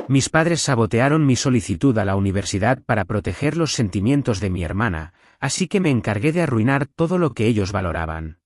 Mis padres sabotearon mi solicitud a la universidad para proteger los sentimientos de mi hermana, así que me encargué de arruinar todo lo que ellos valoraban.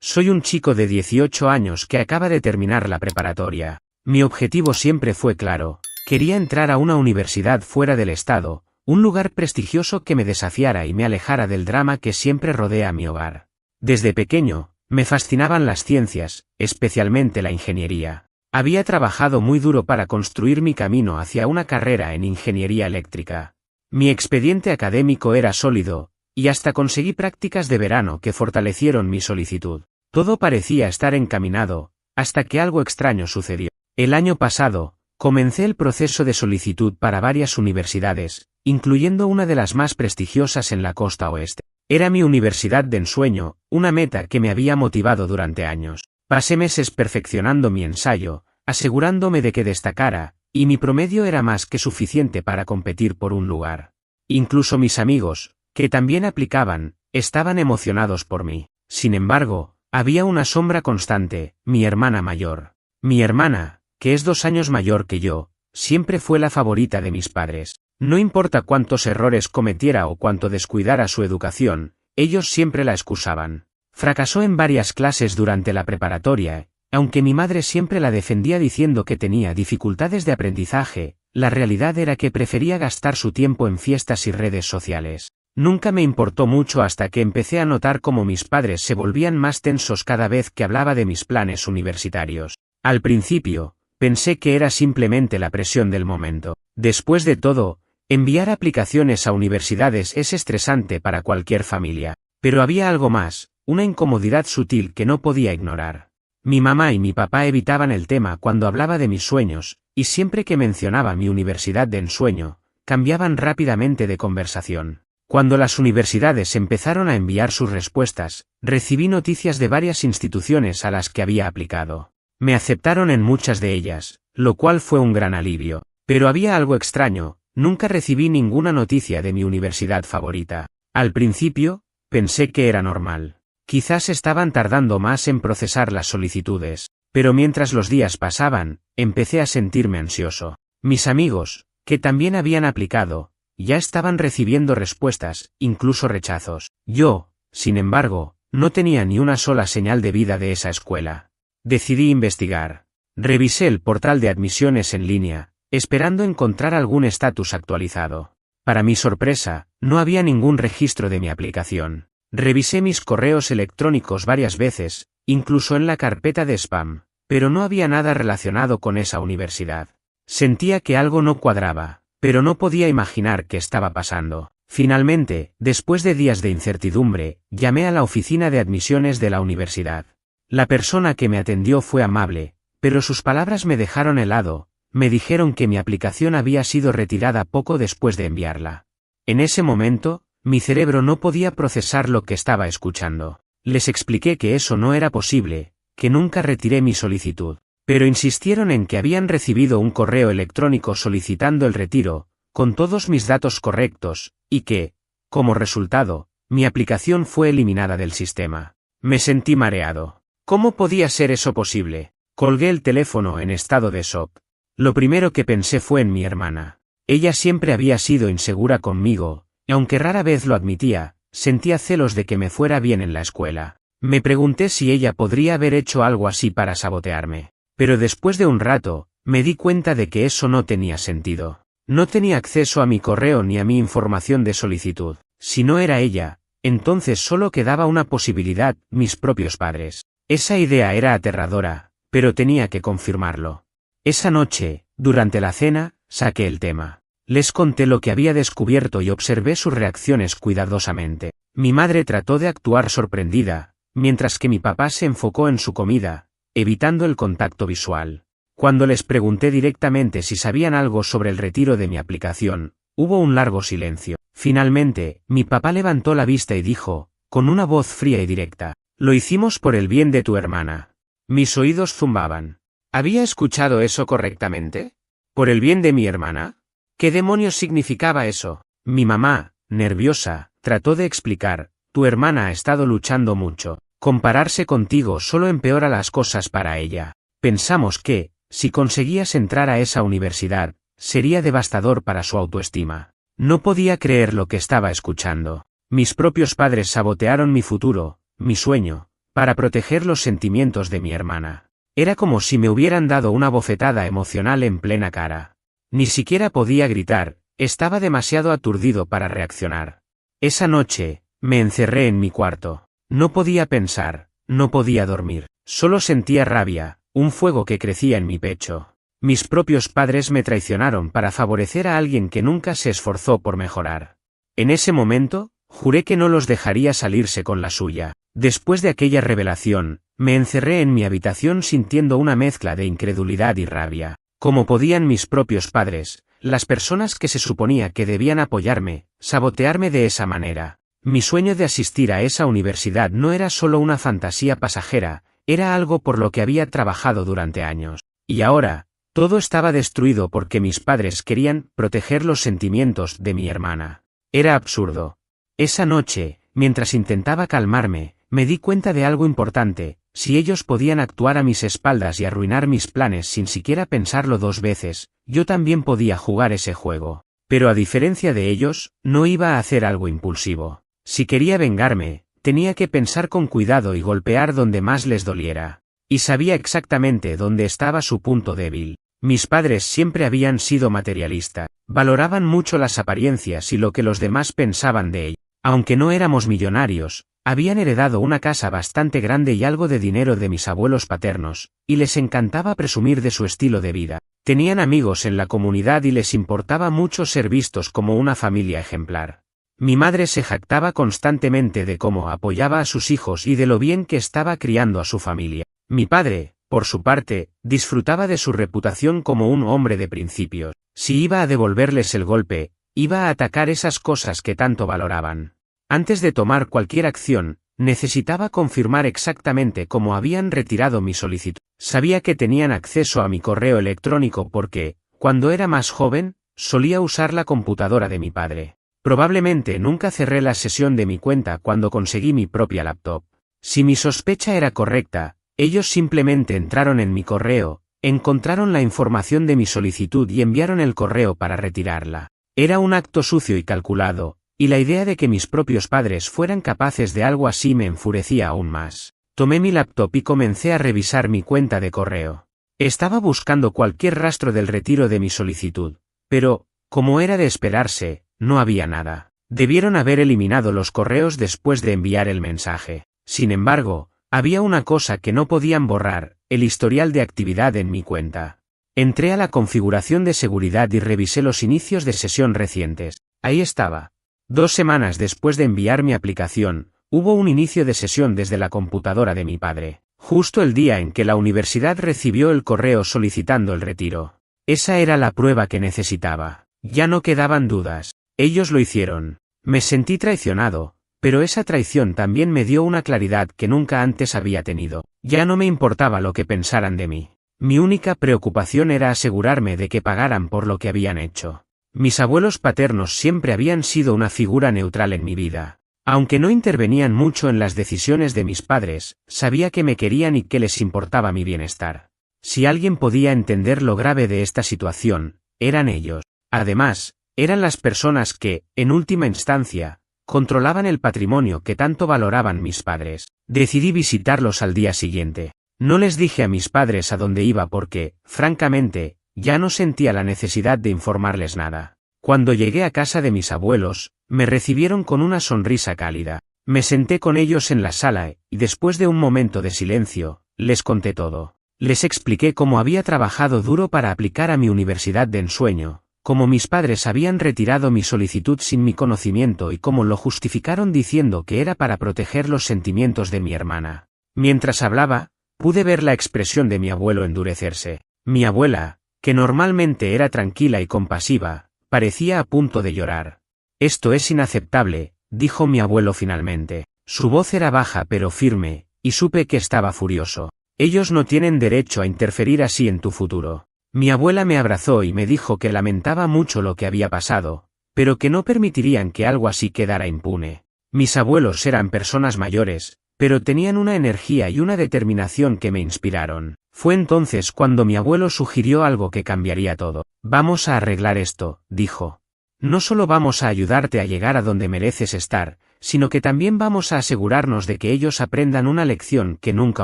Soy un chico de 18 años que acaba de terminar la preparatoria. Mi objetivo siempre fue claro: quería entrar a una universidad fuera del estado, un lugar prestigioso que me desafiara y me alejara del drama que siempre rodea mi hogar. Desde pequeño, me fascinaban las ciencias, especialmente la ingeniería. Había trabajado muy duro para construir mi camino hacia una carrera en ingeniería eléctrica. Mi expediente académico era sólido, y hasta conseguí prácticas de verano que fortalecieron mi solicitud. Todo parecía estar encaminado, hasta que algo extraño sucedió. El año pasado, comencé el proceso de solicitud para varias universidades, incluyendo una de las más prestigiosas en la costa oeste. Era mi universidad de ensueño, una meta que me había motivado durante años. Pasé meses perfeccionando mi ensayo, asegurándome de que destacara, y mi promedio era más que suficiente para competir por un lugar. Incluso mis amigos, que también aplicaban, estaban emocionados por mí. Sin embargo, había una sombra constante: mi hermana mayor. Mi hermana, que es 2 años mayor que yo, siempre fue la favorita de mis padres. No importa cuántos errores cometiera o cuánto descuidara su educación, ellos siempre la excusaban. Fracasó en varias clases durante la preparatoria, aunque mi madre siempre la defendía diciendo que tenía dificultades de aprendizaje. La realidad era que prefería gastar su tiempo en fiestas y redes sociales. Nunca me importó mucho hasta que empecé a notar cómo mis padres se volvían más tensos cada vez que hablaba de mis planes universitarios. Al principio, pensé que era simplemente la presión del momento. Después de todo, enviar aplicaciones a universidades es estresante para cualquier familia. Pero había algo más, una incomodidad sutil que no podía ignorar. Mi mamá y mi papá evitaban el tema cuando hablaba de mis sueños, y siempre que mencionaba mi universidad de ensueño, cambiaban rápidamente de conversación. Cuando las universidades empezaron a enviar sus respuestas, recibí noticias de varias instituciones a las que había aplicado. Me aceptaron en muchas de ellas, lo cual fue un gran alivio. Pero había algo extraño: nunca recibí ninguna noticia de mi universidad favorita. Al principio, pensé que era normal. Quizás estaban tardando más en procesar las solicitudes, pero mientras los días pasaban, empecé a sentirme ansioso. Mis amigos, que también habían aplicado, ya estaban recibiendo respuestas, incluso rechazos. Yo, sin embargo, no tenía ni una sola señal de vida de esa escuela. Decidí investigar. Revisé el portal de admisiones en línea, esperando encontrar algún estatus actualizado. Para mi sorpresa, no había ningún registro de mi aplicación. Revisé mis correos electrónicos varias veces, incluso en la carpeta de spam, pero no había nada relacionado con esa universidad. Sentía que algo no cuadraba, pero no podía imaginar qué estaba pasando. Finalmente, después de días de incertidumbre, llamé a la oficina de admisiones de la universidad. La persona que me atendió fue amable, pero sus palabras me dejaron helado. Me dijeron que mi aplicación había sido retirada poco después de enviarla. En ese momento, mi cerebro no podía procesar lo que estaba escuchando. Les expliqué que eso no era posible, que nunca retiré mi solicitud, pero insistieron en que habían recibido un correo electrónico solicitando el retiro, con todos mis datos correctos, y que, como resultado, mi aplicación fue eliminada del sistema. Me sentí mareado. ¿Cómo podía ser eso posible? Colgué el teléfono en estado de shock. Lo primero que pensé fue en mi hermana. Ella siempre había sido insegura conmigo, y aunque rara vez lo admitía, sentía celos de que me fuera bien en la escuela. Me pregunté si ella podría haber hecho algo así para sabotearme. Pero después de un rato, me di cuenta de que eso no tenía sentido. No tenía acceso a mi correo ni a mi información de solicitud. Si no era ella, entonces solo quedaba una posibilidad: mis propios padres. Esa idea era aterradora, pero tenía que confirmarlo. Esa noche, durante la cena, saqué el tema. Les conté lo que había descubierto y observé sus reacciones cuidadosamente. Mi madre trató de actuar sorprendida, mientras que mi papá se enfocó en su comida, evitando el contacto visual. Cuando les pregunté directamente si sabían algo sobre el retiro de mi aplicación, hubo un largo silencio. Finalmente, mi papá levantó la vista y dijo, con una voz fría y directa: «Lo hicimos por el bien de tu hermana». Mis oídos zumbaban. ¿Había escuchado eso correctamente? ¿Por el bien de mi hermana? ¿Qué demonios significaba eso? Mi mamá, nerviosa, trató de explicar: tu hermana ha estado luchando mucho. Compararse contigo solo empeora las cosas para ella. Pensamos que, Si conseguías entrar a esa universidad, sería devastador para su autoestima. No podía creer lo que estaba escuchando. Mis propios padres sabotearon mi futuro, mi sueño, para proteger los sentimientos de mi hermana. Era como si me hubieran dado una bofetada emocional en plena cara. Ni siquiera podía gritar, estaba demasiado aturdido para reaccionar. Esa noche, me encerré en mi cuarto. No podía pensar, no podía dormir. Solo sentía rabia, un fuego que crecía en mi pecho. Mis propios padres me traicionaron para favorecer a alguien que nunca se esforzó por mejorar. En ese momento, juré que no los dejaría salirse con la suya. Después de aquella revelación, me encerré en mi habitación sintiendo una mezcla de incredulidad y rabia. ¿Cómo podían mis propios padres, las personas que se suponía que debían apoyarme, sabotearme de esa manera? Mi sueño de asistir a esa universidad no era solo una fantasía pasajera, era algo por lo que había trabajado durante años. Y ahora, todo estaba destruido porque mis padres querían proteger los sentimientos de mi hermana. Era absurdo. Esa noche, mientras intentaba calmarme, me di cuenta de algo importante: si ellos podían actuar a mis espaldas y arruinar mis planes sin siquiera pensarlo dos veces, yo también podía jugar ese juego. Pero a diferencia de ellos, no iba a hacer algo impulsivo. Si quería vengarme, tenía que pensar con cuidado y golpear donde más les doliera. Y sabía exactamente dónde estaba su punto débil. Mis padres siempre habían sido materialistas, valoraban mucho las apariencias y lo que los demás pensaban de ellos. Aunque no éramos millonarios, habían heredado una casa bastante grande y algo de dinero de mis abuelos paternos, y les encantaba presumir de su estilo de vida. Tenían amigos en la comunidad y les importaba mucho ser vistos como una familia ejemplar. Mi madre se jactaba constantemente de cómo apoyaba a sus hijos y de lo bien que estaba criando a su familia. Mi padre, por su parte, disfrutaba de su reputación como un hombre de principios. Si iba a devolverles el golpe, iba a atacar esas cosas que tanto valoraban. Antes de tomar cualquier acción, necesitaba confirmar exactamente cómo habían retirado mi solicitud. Sabía que tenían acceso a mi correo electrónico porque, cuando era más joven, solía usar la computadora de mi padre. Probablemente nunca cerré la sesión de mi cuenta cuando conseguí mi propia laptop. Si mi sospecha era correcta, ellos simplemente entraron en mi correo, encontraron la información de mi solicitud y enviaron el correo para retirarla. Era un acto sucio y calculado, y la idea de que mis propios padres fueran capaces de algo así me enfurecía aún más. Tomé mi laptop y comencé a revisar mi cuenta de correo. Estaba buscando cualquier rastro del retiro de mi solicitud, pero, como era de esperarse, no había nada. Debieron haber eliminado los correos después de enviar el mensaje. Sin embargo, había una cosa que no podían borrar: el historial de actividad en mi cuenta. Entré a la configuración de seguridad y revisé los inicios de sesión recientes. Ahí estaba. 2 semanas después de enviar mi aplicación, hubo un inicio de sesión desde la computadora de mi padre, justo el día en que la universidad recibió el correo solicitando el retiro. Esa era la prueba que necesitaba. Ya no quedaban dudas. Ellos lo hicieron. Me sentí traicionado, pero esa traición también me dio una claridad que nunca antes había tenido. Ya no me importaba lo que pensaran de mí. Mi única preocupación era asegurarme de que pagaran por lo que habían hecho. Mis abuelos paternos siempre habían sido una figura neutral en mi vida. Aunque no intervenían mucho en las decisiones de mis padres, sabía que me querían y que les importaba mi bienestar. Si alguien podía entender lo grave de esta situación, eran ellos. Además, eran las personas que, en última instancia, controlaban el patrimonio que tanto valoraban mis padres. Decidí visitarlos al día siguiente. No les dije a mis padres a dónde iba porque, francamente, ya no sentía la necesidad de informarles nada. Cuando llegué a casa de mis abuelos, me recibieron con una sonrisa cálida. Me senté con ellos en la sala y, después de un momento de silencio, les conté todo. Les expliqué cómo había trabajado duro para aplicar a mi universidad de ensueño, cómo mis padres habían retirado mi solicitud sin mi conocimiento y cómo lo justificaron diciendo que era para proteger los sentimientos de mi hermana. Mientras hablaba, pude ver la expresión de mi abuelo endurecerse. Mi abuela, que normalmente era tranquila y compasiva, parecía a punto de llorar. «Esto es inaceptable», dijo mi abuelo finalmente. Su voz era baja pero firme, y supe que estaba furioso. «Ellos no tienen derecho a interferir así en tu futuro». Mi abuela me abrazó y me dijo que lamentaba mucho lo que había pasado, pero que no permitirían que algo así quedara impune. Mis abuelos eran personas mayores, pero tenían una energía y una determinación que me inspiraron. Fue entonces cuando mi abuelo sugirió algo que cambiaría todo. Vamos a arreglar esto, dijo. No solo vamos a ayudarte a llegar a donde mereces estar, sino que también vamos a asegurarnos de que ellos aprendan una lección que nunca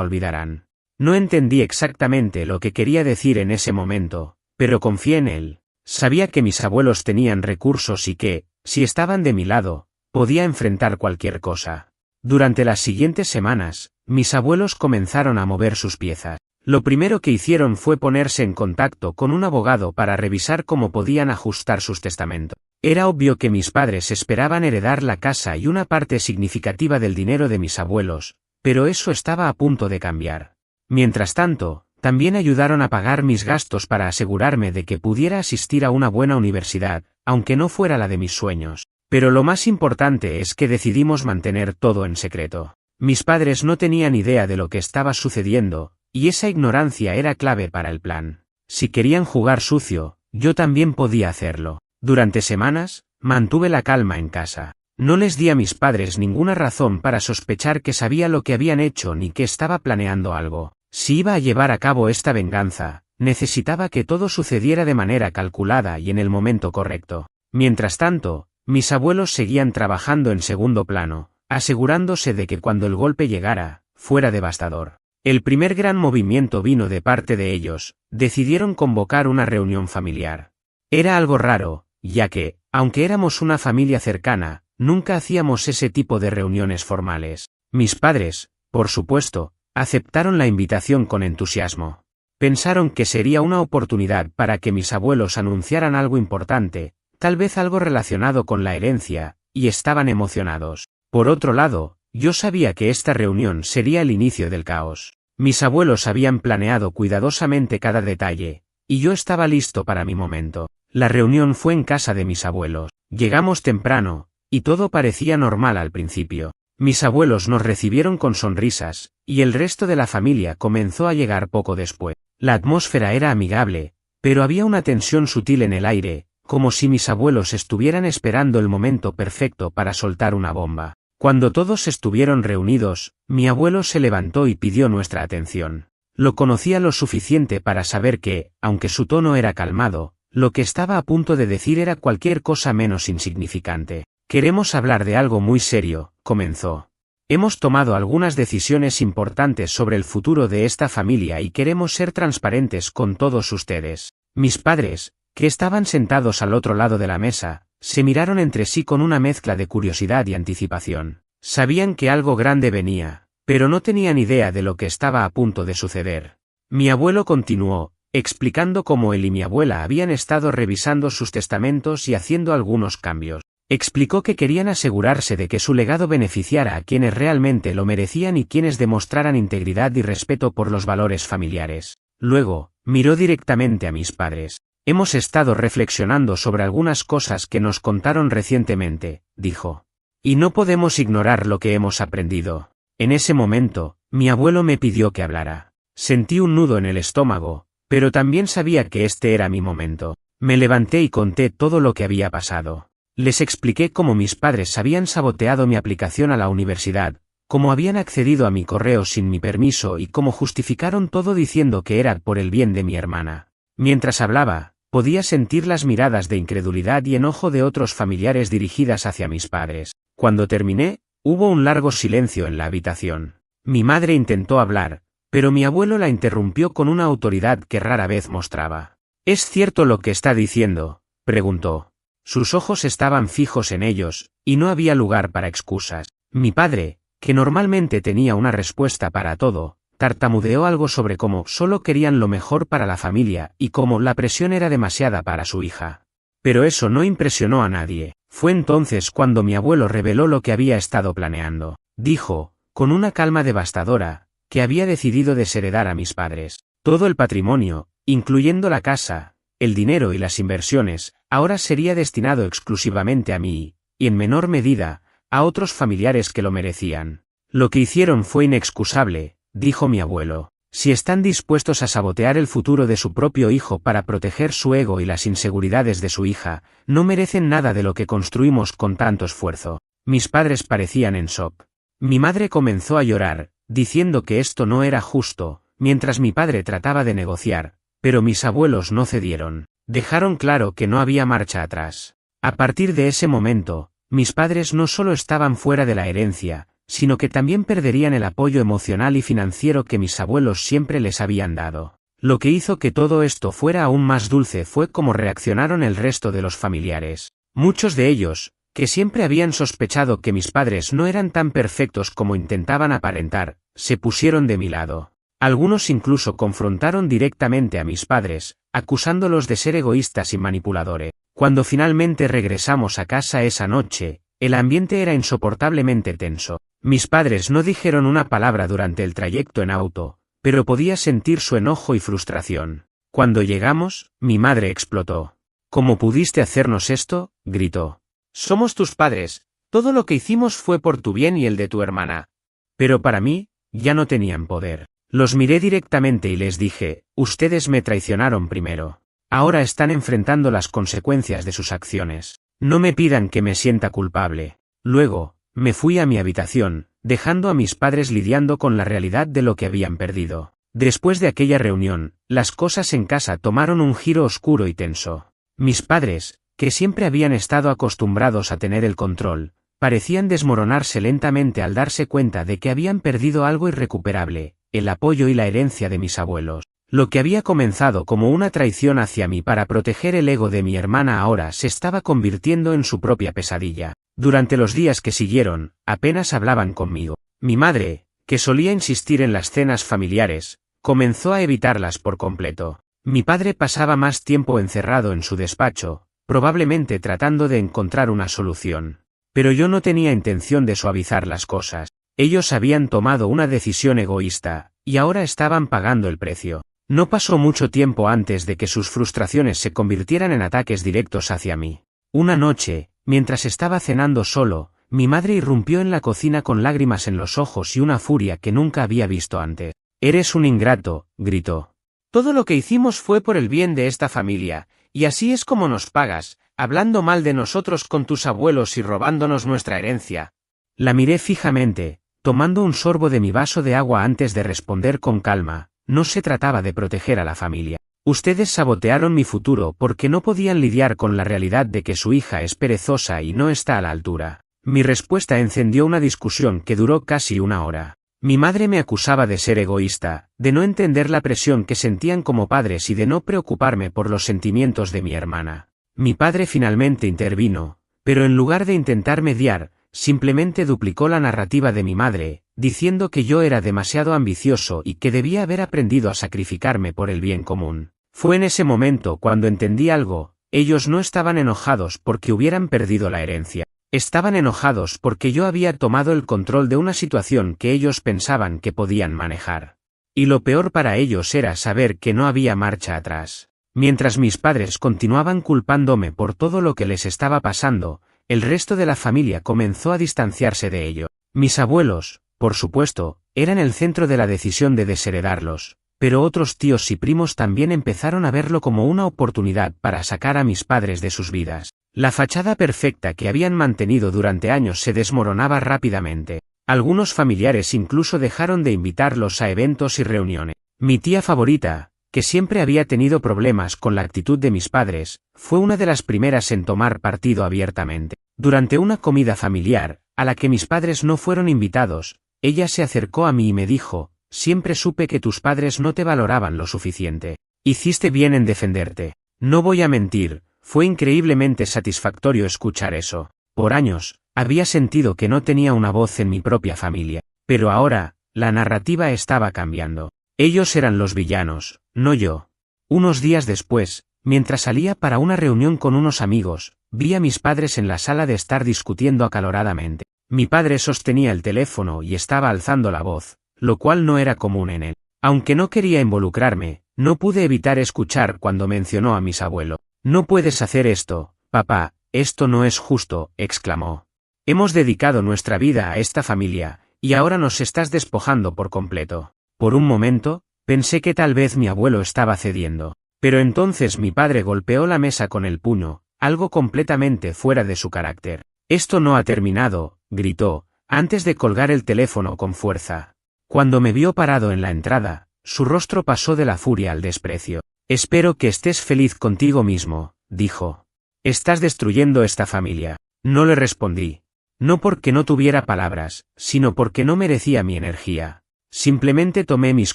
olvidarán. No entendí exactamente lo que quería decir en ese momento, pero confié en él. Sabía que mis abuelos tenían recursos y que, si estaban de mi lado, podía enfrentar cualquier cosa. Durante las siguientes semanas, mis abuelos comenzaron a mover sus piezas. Lo primero que hicieron fue ponerse en contacto con un abogado para revisar cómo podían ajustar sus testamentos. Era obvio que mis padres esperaban heredar la casa y una parte significativa del dinero de mis abuelos, pero eso estaba a punto de cambiar. Mientras tanto, también ayudaron a pagar mis gastos para asegurarme de que pudiera asistir a una buena universidad, aunque no fuera la de mis sueños. Pero lo más importante es que decidimos mantener todo en secreto. Mis padres no tenían idea de lo que estaba sucediendo, y esa ignorancia era clave para el plan. Si querían jugar sucio, yo también podía hacerlo. Durante semanas, mantuve la calma en casa. No les di a mis padres ninguna razón para sospechar que sabía lo que habían hecho ni que estaba planeando algo. Si iba a llevar a cabo esta venganza, necesitaba que todo sucediera de manera calculada y en el momento correcto. Mientras tanto, mis abuelos seguían trabajando en segundo plano, asegurándose de que cuando el golpe llegara, fuera devastador. El primer gran movimiento vino de parte de ellos. Decidieron convocar una reunión familiar. Era algo raro, ya que, aunque éramos una familia cercana, nunca hacíamos ese tipo de reuniones formales. Mis padres, por supuesto, aceptaron la invitación con entusiasmo. Pensaron que sería una oportunidad para que mis abuelos anunciaran algo importante, tal vez algo relacionado con la herencia, y estaban emocionados. Por otro lado, yo sabía que esta reunión sería el inicio del caos. Mis abuelos habían planeado cuidadosamente cada detalle, y yo estaba listo para mi momento. La reunión fue en casa de mis abuelos. Llegamos temprano, y todo parecía normal al principio. Mis abuelos nos recibieron con sonrisas, y el resto de la familia comenzó a llegar poco después. La atmósfera era amigable, pero había una tensión sutil en el aire, como si mis abuelos estuvieran esperando el momento perfecto para soltar una bomba. Cuando todos estuvieron reunidos, mi abuelo se levantó y pidió nuestra atención. Lo conocía lo suficiente para saber que, aunque su tono era calmado, lo que estaba a punto de decir era cualquier cosa menos insignificante. Queremos hablar de algo muy serio, comenzó. Hemos tomado algunas decisiones importantes sobre el futuro de esta familia y queremos ser transparentes con todos ustedes. Mis padres, que estaban sentados al otro lado de la mesa, se miraron entre sí con una mezcla de curiosidad y anticipación. Sabían que algo grande venía, pero no tenían idea de lo que estaba a punto de suceder. Mi abuelo continuó, explicando cómo él y mi abuela habían estado revisando sus testamentos y haciendo algunos cambios. Explicó que querían asegurarse de que su legado beneficiara a quienes realmente lo merecían y quienes demostraran integridad y respeto por los valores familiares. Luego, miró directamente a mis padres. Hemos estado reflexionando sobre algunas cosas que nos contaron recientemente, dijo. Y no podemos ignorar lo que hemos aprendido. En ese momento, mi abuelo me pidió que hablara. Sentí un nudo en el estómago, pero también sabía que este era mi momento. Me levanté y conté todo lo que había pasado. Les expliqué cómo mis padres habían saboteado mi aplicación a la universidad, cómo habían accedido a mi correo sin mi permiso y cómo justificaron todo diciendo que era por el bien de mi hermana. Mientras hablaba, podía sentir las miradas de incredulidad y enojo de otros familiares dirigidas hacia mis padres. Cuando terminé, hubo un largo silencio en la habitación. Mi madre intentó hablar, pero mi abuelo la interrumpió con una autoridad que rara vez mostraba. ¿Es cierto lo que está diciendo?, preguntó. Sus ojos estaban fijos en ellos, y no había lugar para excusas. Mi padre, que normalmente tenía una respuesta para todo, tartamudeó algo sobre cómo solo querían lo mejor para la familia y cómo la presión era demasiada para su hija. Pero eso no impresionó a nadie. Fue entonces cuando mi abuelo reveló lo que había estado planeando. Dijo, con una calma devastadora, que había decidido desheredar a mis padres. Todo el patrimonio, incluyendo la casa, el dinero y las inversiones, ahora sería destinado exclusivamente a mí, y en menor medida, a otros familiares que lo merecían. Lo que hicieron fue inexcusable, dijo mi abuelo. Si están dispuestos a sabotear el futuro de su propio hijo para proteger su ego y las inseguridades de su hija, no merecen nada de lo que construimos con tanto esfuerzo. Mis padres parecían en shock. Mi madre comenzó a llorar, diciendo que esto no era justo, mientras mi padre trataba de negociar, pero mis abuelos no cedieron. Dejaron claro que no había marcha atrás. A partir de ese momento, mis padres no solo estaban fuera de la herencia, sino que también perderían el apoyo emocional y financiero que mis abuelos siempre les habían dado. Lo que hizo que todo esto fuera aún más dulce fue cómo reaccionaron el resto de los familiares. Muchos de ellos, que siempre habían sospechado que mis padres no eran tan perfectos como intentaban aparentar, se pusieron de mi lado. Algunos incluso confrontaron directamente a mis padres, acusándolos de ser egoístas y manipuladores. Cuando finalmente regresamos a casa esa noche, el ambiente era insoportablemente tenso. Mis padres no dijeron una palabra durante el trayecto en auto, pero podía sentir su enojo y frustración. Cuando llegamos, mi madre explotó. ¿Cómo pudiste hacernos esto?, gritó. Somos tus padres, todo lo que hicimos fue por tu bien y el de tu hermana. Pero para mí, ya no tenían poder. Los miré directamente y les dije, ustedes me traicionaron primero. Ahora están enfrentando las consecuencias de sus acciones. No me pidan que me sienta culpable. Luego, me fui a mi habitación, dejando a mis padres lidiando con la realidad de lo que habían perdido. Después de aquella reunión, las cosas en casa tomaron un giro oscuro y tenso. Mis padres, que siempre habían estado acostumbrados a tener el control, parecían desmoronarse lentamente al darse cuenta de que habían perdido algo irrecuperable, el apoyo y la herencia de mis abuelos. Lo que había comenzado como una traición hacia mí para proteger el ego de mi hermana ahora se estaba convirtiendo en su propia pesadilla. Durante los días que siguieron, apenas hablaban conmigo. Mi madre, que solía insistir en las cenas familiares, comenzó a evitarlas por completo. Mi padre pasaba más tiempo encerrado en su despacho, probablemente tratando de encontrar una solución. Pero yo no tenía intención de suavizar las cosas. Ellos habían tomado una decisión egoísta, y ahora estaban pagando el precio. No pasó mucho tiempo antes de que sus frustraciones se convirtieran en ataques directos hacia mí. Una noche, mientras estaba cenando solo, mi madre irrumpió en la cocina con lágrimas en los ojos y una furia que nunca había visto antes. «Eres un ingrato», gritó. «Todo lo que hicimos fue por el bien de esta familia, y así es como nos pagas, hablando mal de nosotros con tus abuelos y robándonos nuestra herencia». La miré fijamente, tomando un sorbo de mi vaso de agua antes de responder con calma. No se trataba de proteger a la familia. Ustedes sabotearon mi futuro porque no podían lidiar con la realidad de que su hija es perezosa y no está a la altura. Mi respuesta encendió una discusión que duró casi una hora. Mi madre me acusaba de ser egoísta, de no entender la presión que sentían como padres y de no preocuparme por los sentimientos de mi hermana. Mi padre finalmente intervino, pero en lugar de intentar mediar, simplemente duplicó la narrativa de mi madre, diciendo que yo era demasiado ambicioso y que debía haber aprendido a sacrificarme por el bien común. Fue en ese momento cuando entendí algo. Ellos no estaban enojados porque hubieran perdido la herencia. Estaban enojados porque yo había tomado el control de una situación que ellos pensaban que podían manejar. Y lo peor para ellos era saber que no había marcha atrás. Mientras mis padres continuaban culpándome por todo lo que les estaba pasando, el resto de la familia comenzó a distanciarse de ello. Mis abuelos, por supuesto, eran el centro de la decisión de desheredarlos, pero otros tíos y primos también empezaron a verlo como una oportunidad para sacar a mis padres de sus vidas. La fachada perfecta que habían mantenido durante años se desmoronaba rápidamente. Algunos familiares incluso dejaron de invitarlos a eventos y reuniones. Mi tía favorita, que siempre había tenido problemas con la actitud de mis padres, fue una de las primeras en tomar partido abiertamente. Durante una comida familiar, a la que mis padres no fueron invitados, ella se acercó a mí y me dijo: «Siempre supe que tus padres no te valoraban lo suficiente. Hiciste bien en defenderte». No voy a mentir, fue increíblemente satisfactorio escuchar eso. Por años, había sentido que no tenía una voz en mi propia familia. Pero ahora, la narrativa estaba cambiando. Ellos eran los villanos, no yo. Unos días después, mientras salía para una reunión con unos amigos, vi a mis padres en la sala de estar discutiendo acaloradamente. Mi padre sostenía el teléfono y estaba alzando la voz, lo cual no era común en él. Aunque no quería involucrarme, no pude evitar escuchar cuando mencionó a mis abuelos. «No puedes hacer esto, papá, esto no es justo», exclamó. «Hemos dedicado nuestra vida a esta familia, y ahora nos estás despojando por completo». Por un momento, pensé que tal vez mi abuelo estaba cediendo. Pero entonces mi padre golpeó la mesa con el puño, algo completamente fuera de su carácter. «Esto no ha terminado», gritó, antes de colgar el teléfono con fuerza. Cuando me vio parado en la entrada, Su rostro pasó de la furia al desprecio. Espero que estés feliz contigo mismo, dijo. Estás destruyendo esta familia. No le respondí. No porque no tuviera palabras, sino porque no merecía mi energía. Simplemente tomé mis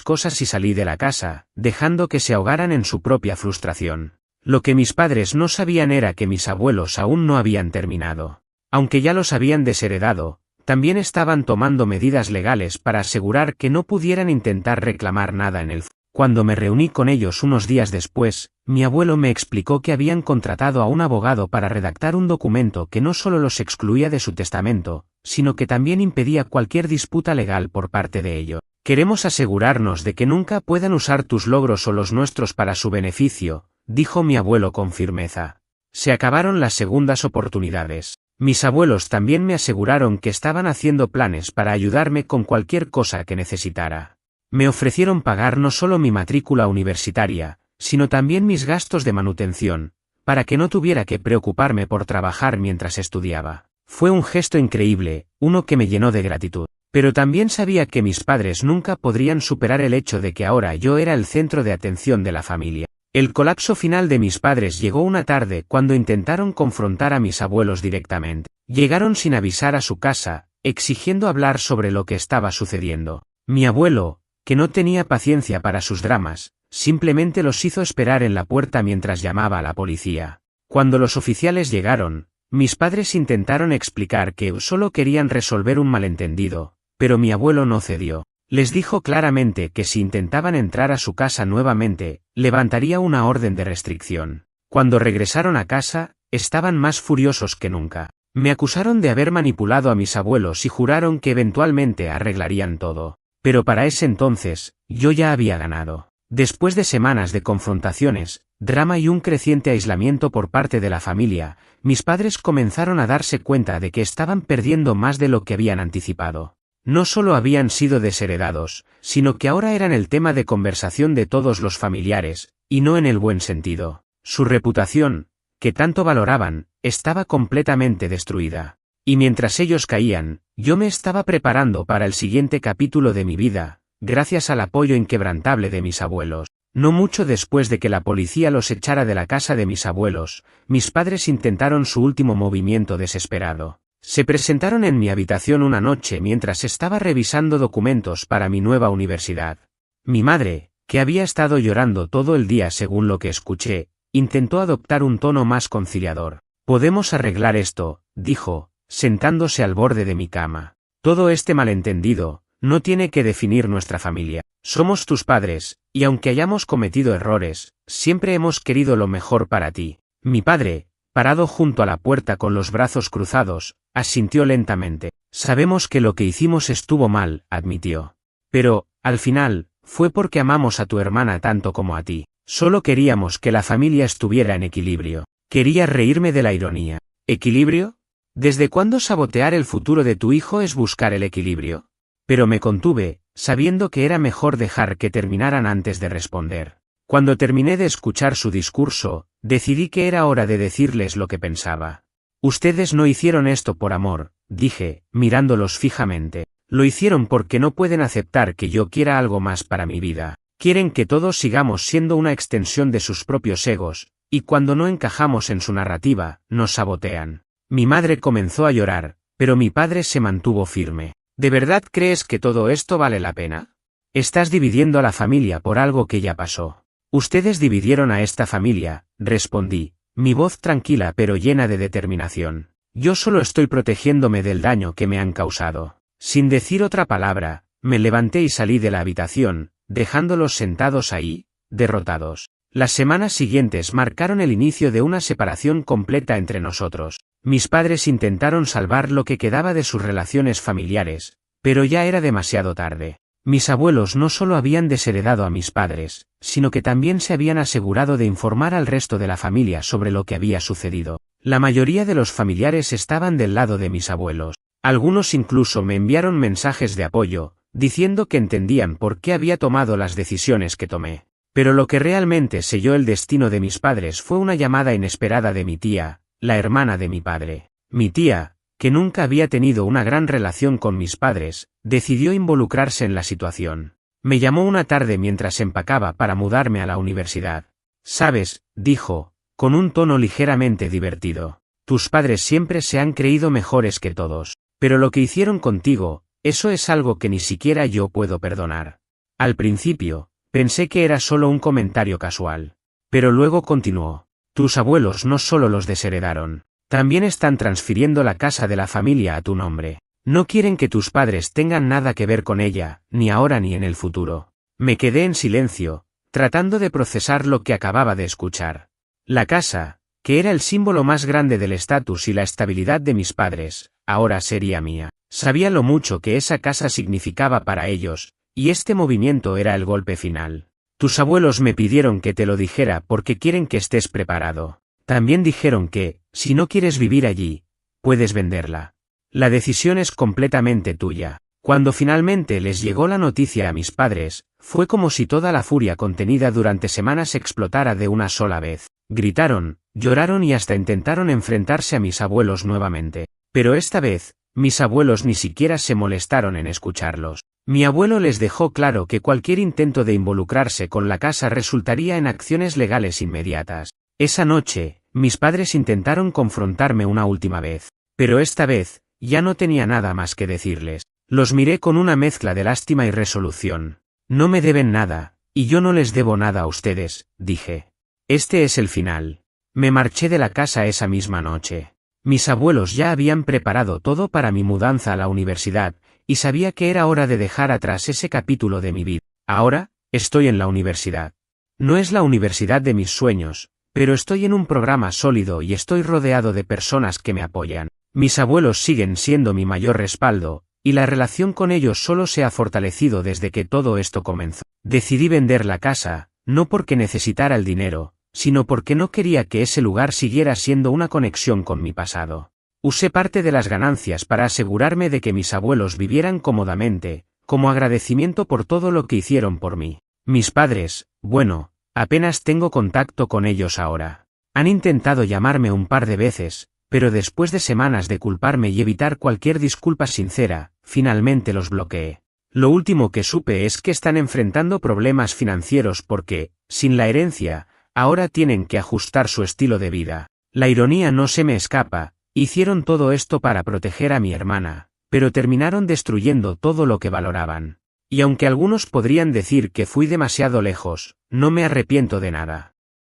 cosas y salí de la casa, dejando que se ahogaran en su propia frustración. Lo que mis padres no sabían era que mis abuelos aún no habían terminado. Aunque ya los habían desheredado, también estaban tomando medidas legales para asegurar que no pudieran intentar reclamar nada en el futuro. Cuando me reuní con ellos unos días después, mi abuelo me explicó que habían contratado a un abogado para redactar un documento que no solo los excluía de su testamento, sino que también impedía cualquier disputa legal por parte de ellos. Queremos asegurarnos de que nunca puedan usar tus logros o los nuestros para su beneficio, dijo mi abuelo con firmeza. Se acabaron las segundas oportunidades. Mis abuelos también me aseguraron que estaban haciendo planes para ayudarme con cualquier cosa que necesitara. Me ofrecieron pagar no solo mi matrícula universitaria, sino también mis gastos de manutención, para que no tuviera que preocuparme por trabajar mientras estudiaba. Fue un gesto increíble, uno que me llenó de gratitud. Pero también sabía que mis padres nunca podrían superar el hecho de que ahora yo era el centro de atención de la familia. El colapso final de mis padres llegó una tarde cuando intentaron confrontar a mis abuelos directamente. Llegaron sin avisar a su casa, exigiendo hablar sobre lo que estaba sucediendo. Mi abuelo, que no tenía paciencia para sus dramas, simplemente los hizo esperar en la puerta mientras llamaba a la policía. Cuando los oficiales llegaron, mis padres intentaron explicar que solo querían resolver un malentendido, pero mi abuelo no cedió. Les dijo claramente que si intentaban entrar a su casa nuevamente, levantaría una orden de restricción. Cuando regresaron a casa, estaban más furiosos que nunca. Me acusaron de haber manipulado a mis abuelos y juraron que eventualmente arreglarían todo. Pero para ese entonces, yo ya había ganado. Después de semanas de confrontaciones, drama y un creciente aislamiento por parte de la familia, mis padres comenzaron a darse cuenta de que estaban perdiendo más de lo que habían anticipado. No solo habían sido desheredados, sino que ahora eran el tema de conversación de todos los familiares, y no en el buen sentido. Su reputación, que tanto valoraban, estaba completamente destruida. Y mientras ellos caían, yo me estaba preparando para el siguiente capítulo de mi vida, gracias al apoyo inquebrantable de mis abuelos. No mucho después de que la policía los echara de la casa de mis abuelos, mis padres intentaron su último movimiento desesperado. Se presentaron en mi habitación una noche mientras estaba revisando documentos para mi nueva universidad. Mi madre, que había estado llorando todo el día según lo que escuché, intentó adoptar un tono más conciliador. «Podemos arreglar esto», dijo, sentándose al borde de mi cama. «Todo este malentendido no tiene que definir nuestra familia. Somos tus padres, y aunque hayamos cometido errores, siempre hemos querido lo mejor para ti». Mi padre, parado junto a la puerta con los brazos cruzados, asintió lentamente. «Sabemos que lo que hicimos estuvo mal», admitió. «Pero, al final, fue porque amamos a tu hermana tanto como a ti. Solo queríamos que la familia estuviera en equilibrio». Quería reírme de la ironía. ¿Equilibrio? ¿Desde cuándo sabotear el futuro de tu hijo es buscar el equilibrio? Pero me contuve, sabiendo que era mejor dejar que terminaran antes de responder. Cuando terminé de escuchar su discurso, decidí que era hora de decirles lo que pensaba. «Ustedes no hicieron esto por amor», dije, mirándolos fijamente. «Lo hicieron porque no pueden aceptar que yo quiera algo más para mi vida. Quieren que todos sigamos siendo una extensión de sus propios egos, y cuando no encajamos en su narrativa, nos sabotean». Mi madre comenzó a llorar, pero mi padre se mantuvo firme. «¿De verdad crees que todo esto vale la pena? Estás dividiendo a la familia por algo que ya pasó». «Ustedes dividieron a esta familia», respondí, mi voz tranquila pero llena de determinación. «Yo solo estoy protegiéndome del daño que me han causado». Sin decir otra palabra, me levanté y salí de la habitación, dejándolos sentados ahí, derrotados. Las semanas siguientes marcaron el inicio de una separación completa entre nosotros. Mis padres intentaron salvar lo que quedaba de sus relaciones familiares, pero ya era demasiado tarde. Mis abuelos no solo habían desheredado a mis padres, sino que también se habían asegurado de informar al resto de la familia sobre lo que había sucedido. La mayoría de los familiares estaban del lado de mis abuelos. Algunos incluso me enviaron mensajes de apoyo, diciendo que entendían por qué había tomado las decisiones que tomé. Pero lo que realmente selló el destino de mis padres fue una llamada inesperada de mi tía, la hermana de mi padre. Mi tía, que nunca había tenido una gran relación con mis padres, decidió involucrarse en la situación. Me llamó una tarde mientras empacaba para mudarme a la universidad. «Sabes», dijo, con un tono ligeramente divertido, «tus padres siempre se han creído mejores que todos. Pero lo que hicieron contigo, eso es algo que ni siquiera yo puedo perdonar». Al principio, pensé que era solo un comentario casual. Pero luego continuó. «Tus abuelos no solo los desheredaron, también están transfiriendo la casa de la familia a tu nombre. No quieren que tus padres tengan nada que ver con ella, ni ahora ni en el futuro». Me quedé en silencio, tratando de procesar lo que acababa de escuchar. La casa, que era el símbolo más grande del estatus y la estabilidad de mis padres, ahora sería mía. Sabía lo mucho que esa casa significaba para ellos, y este movimiento era el golpe final. «Tus abuelos me pidieron que te lo dijera porque quieren que estés preparado. También dijeron que, si no quieres vivir allí, puedes venderla. La decisión es completamente tuya». Cuando finalmente les llegó la noticia a mis padres, fue como si toda la furia contenida durante semanas explotara de una sola vez. Gritaron, lloraron y hasta intentaron enfrentarse a mis abuelos nuevamente. Pero esta vez, mis abuelos ni siquiera se molestaron en escucharlos. Mi abuelo les dejó claro que cualquier intento de involucrarse con la casa resultaría en acciones legales inmediatas. Esa noche, mis padres intentaron confrontarme una última vez. Pero esta vez, ya no tenía nada más que decirles. Los miré con una mezcla de lástima y resolución. «No me deben nada, y yo no les debo nada a ustedes», dije. «Este es el final». Me marché de la casa esa misma noche. Mis abuelos ya habían preparado todo para mi mudanza a la universidad, y sabía que era hora de dejar atrás ese capítulo de mi vida. Ahora, estoy en la universidad. No es la universidad de mis sueños, pero estoy en un programa sólido y estoy rodeado de personas que me apoyan. Mis abuelos siguen siendo mi mayor respaldo, y la relación con ellos solo se ha fortalecido desde que todo esto comenzó. Decidí vender la casa, no porque necesitara el dinero, sino porque no quería que ese lugar siguiera siendo una conexión con mi pasado. Usé parte de las ganancias para asegurarme de que mis abuelos vivieran cómodamente, como agradecimiento por todo lo que hicieron por mí. Mis padres, bueno, apenas tengo contacto con ellos ahora. Han intentado llamarme un par de veces, pero después de semanas de culparme y evitar cualquier disculpa sincera, finalmente los bloqueé. Lo último que supe es que están enfrentando problemas financieros porque, sin la herencia, ahora tienen que ajustar su estilo de vida. La ironía no se me escapa, hicieron todo esto para proteger a mi hermana, pero terminaron destruyendo todo lo que valoraban. Y aunque algunos podrían decir que fui demasiado lejos, no me arrepiento de nada.